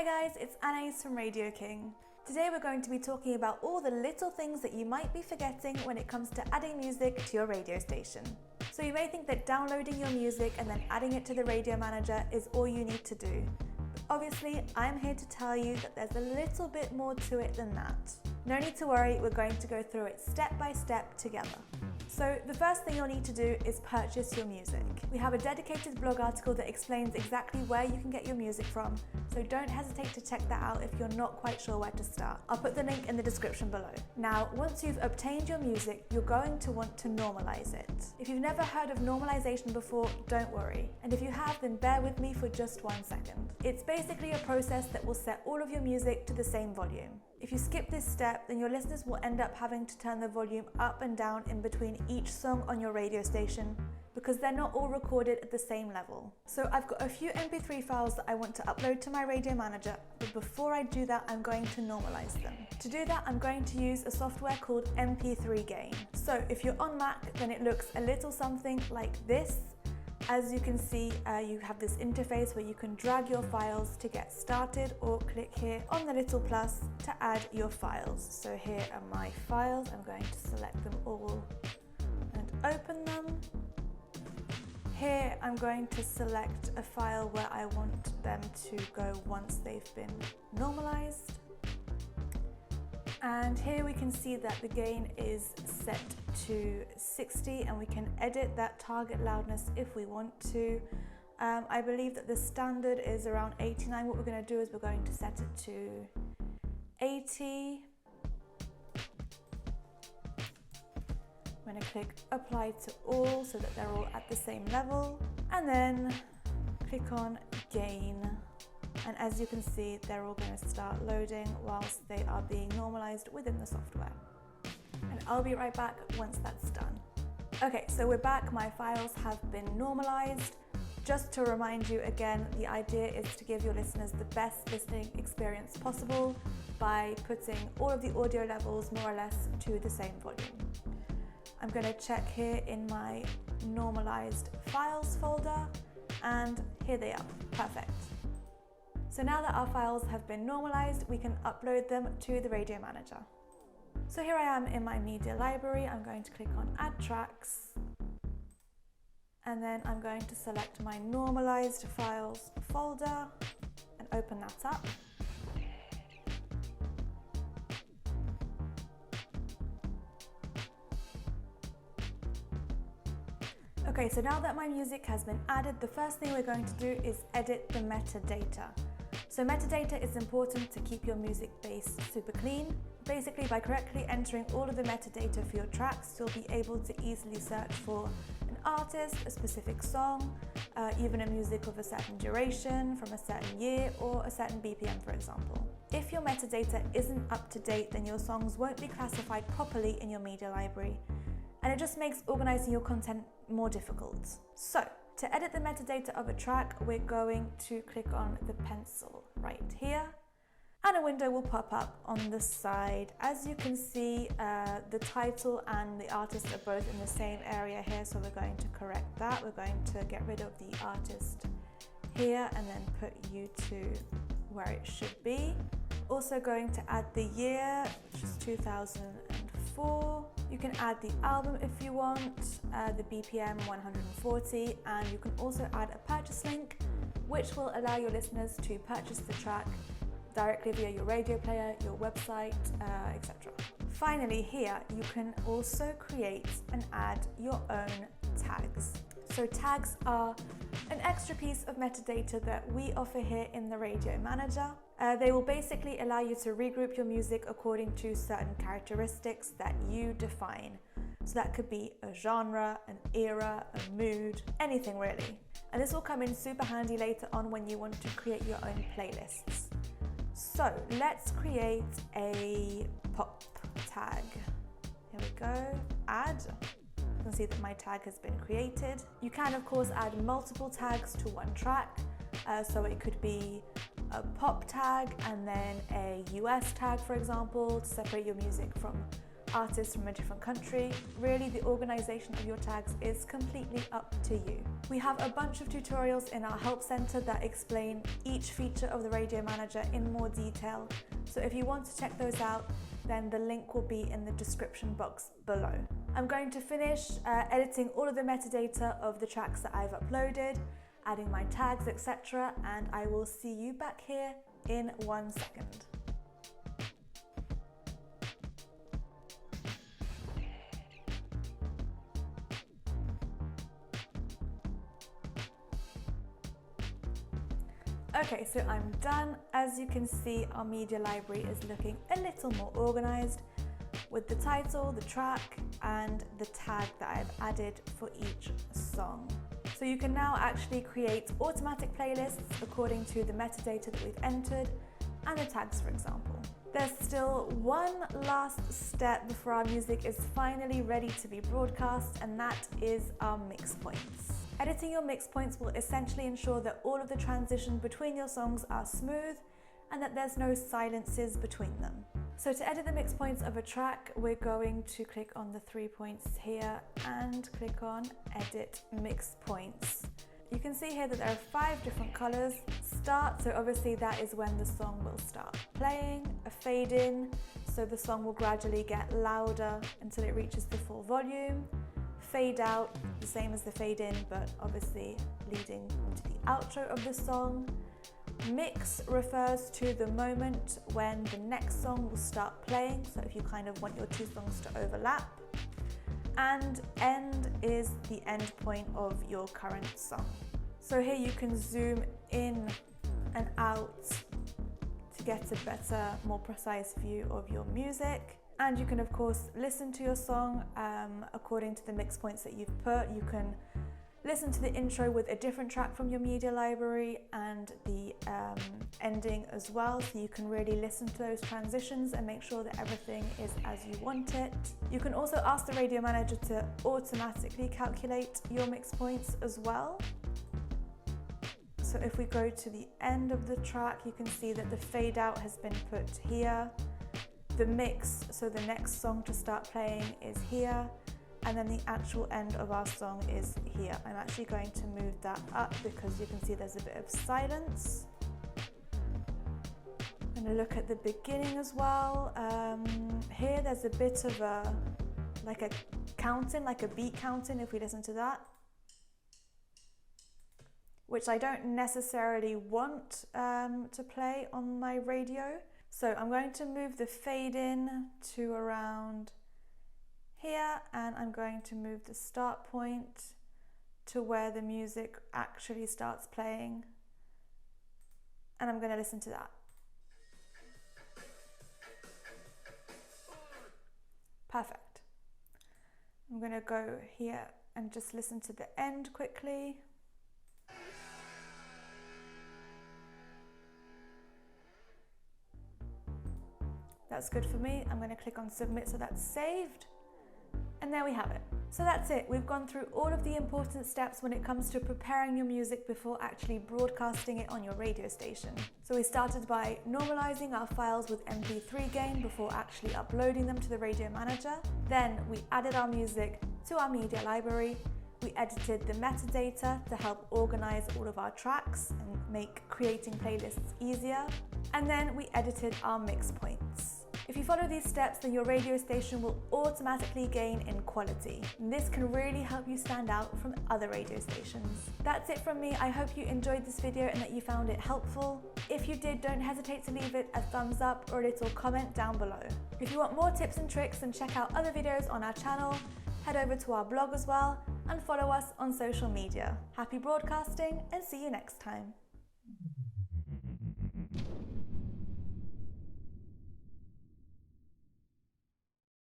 Hi guys, it's Anais from Radio King. Today we're going to be talking about all the little things that you might be forgetting when it comes to adding music to your radio station. So you may think that downloading your music and then adding it to the radio manager is all you need to do. But obviously, I'm here to tell you that there's a little bit more to it than that. No need to worry, we're going to go through it step by step together. So the first thing you'll need to do is purchase your music. We have a dedicated blog article that explains exactly where you can get your music from, so don't hesitate to check that out if you're not quite sure where to start. I'll put the link in the description below. Now, once you've obtained your music, you're going to want to normalize it. If you've never heard of normalization before, don't worry. And if you have, then bear with me for just 1 second. It's basically a process that will set all of your music to the same volume. If you skip this step, then your listeners will end up having to turn the volume up and down in between each song on your radio station because they're not all recorded at the same level. So I've got a few MP3 files that I want to upload to my radio manager, but before I do that, I'm going to normalize them. To do that, I'm going to use a software called MP3 Gain. So if you're on Mac, then it looks a little something like this. As you can see, you have this interface where you can drag your files to get started, or click here on the little plus to add your files. So here are my files. I'm going to select them all and open them. Here I'm going to select a file where I want them to go once they've been normalized. And here we can see that the gain is set to 60 and we can edit that target loudness if we want to. I believe that the standard is around 89. What we're going to do is we're going to set it to 80. I'm going to click apply to all so that they're all at the same level, and then click on gain. And as you can see, they're all going to start loading whilst they are being normalized within the software. And I'll be right back once that's done. Okay, so we're back. My files have been normalized. Just to remind you again, the idea is to give your listeners the best listening experience possible by putting all of the audio levels more or less to the same volume. I'm going to check here in my normalized files folder, and here they are. Perfect. So now that our files have been normalized, we can upload them to the radio manager. So here I am in my media library. I'm going to click on add tracks, and then I'm going to select my normalized files folder and open that up. Okay, so now that my music has been added, the first thing we're going to do is edit the metadata. So metadata is important to keep your music base super clean. Basically, by correctly entering all of the metadata for your tracks, you'll be able to easily search for an artist, a specific song, even a music of a certain duration, from a certain year, or a certain BPM, for example. If your metadata isn't up to date, then your songs won't be classified properly in your media library, and it just makes organizing your content more difficult. So, to edit the metadata of a track, we're going to click on the pencil right here, and a window will pop up on the side. As you can see, the title and the artist are both in the same area here, so we're going to correct that. We're going to get rid of the artist here and then put you to where it should be. Also going to add the year, which is 2004. You can add the album if you want, the BPM 140, and you can also add a purchase link, which will allow your listeners to purchase the track directly via your radio player, your website, etc. Finally, here you can also create and add your own tags. So tags are an extra piece of metadata that we offer here in the Radio Manager. They will basically allow you to regroup your music according to certain characteristics that you define. So that could be a genre, an era, a mood, anything really. And this will come in super handy later on when you want to create your own playlists. So let's create a pop tag. Here we go, add. You can see that my tag has been created. You can of course add multiple tags to one track. So it could be a pop tag and then a US tag, for example, to separate your music from artists from a different country. Really, the organization of your tags is completely up to you. We have a bunch of tutorials in our help center that explain each feature of the Radio Manager in more detail. So if you want to check those out, then the link will be in the description box below. I'm going to finish editing all of the metadata of the tracks that I've uploaded, adding my tags, etc., and I will see you back here in 1 second. Okay, so I'm done. As you can see, our media library is looking a little more organized with the title, the track, and the tag that I've added for each song. So you can now actually create automatic playlists according to the metadata that we've entered and the tags, for example. There's still one last step before our music is finally ready to be broadcast, and that is our mix points. Editing your mix points will essentially ensure that all of the transitions between your songs are smooth and that there's no silences between them. So to edit the mix points of a track, we're going to click on the 3 points here and click on Edit Mix Points. You can see here that there are 5 different colors. Start, so obviously that is when the song will start playing. A fade in, so the song will gradually get louder until it reaches the full volume. Fade out, the same as the fade in, but obviously leading into the outro of the song. Mix refers to the moment when the next song will start playing, so if you kind of want your 2 songs to overlap. And end is the end point of your current song. So here you can zoom in and out to get a better, more precise view of your music. And you can of course listen to your song according to the mix points that you've put. You can listen to the intro with a different track from your media library and the ending as well, so you can really listen to those transitions and make sure that everything is as you want it. You can also ask the Radio Manager to automatically calculate your mix points as well. So if we go to the end of the track, you can see that the fade out has been put here. The mix, so the next song to start playing, is here. And then the actual end of our song is here. I'm actually going to move that up because you can see there's a bit of silence. I'm going to look at the beginning as well. Here there's a bit of a counting, like a beat counting if we listen to that, which I don't necessarily want to play on my radio. So I'm going to move the fade in to around here, and I'm going to move the start point to where the music actually starts playing, and I'm going to listen to that. Perfect. I'm going to go here and just listen to the end quickly. That's good for me. I'm going to click on submit so that's saved. And there we have it. So that's it. We've gone through all of the important steps when it comes to preparing your music before actually broadcasting it on your radio station. So we started by normalizing our files with MP3 gain before actually uploading them to the Radio Manager. Then we added our music to our media library. We edited the metadata to help organize all of our tracks and make creating playlists easier. And then we edited our mix points. If you follow these steps, then your radio station will automatically gain in quality. And this can really help you stand out from other radio stations. That's it from me. I hope you enjoyed this video and that you found it helpful. If you did, don't hesitate to leave it a thumbs up or a little comment down below. If you want more tips and tricks, then check out other videos on our channel, head over to our blog as well, and follow us on social media. Happy broadcasting and see you next time.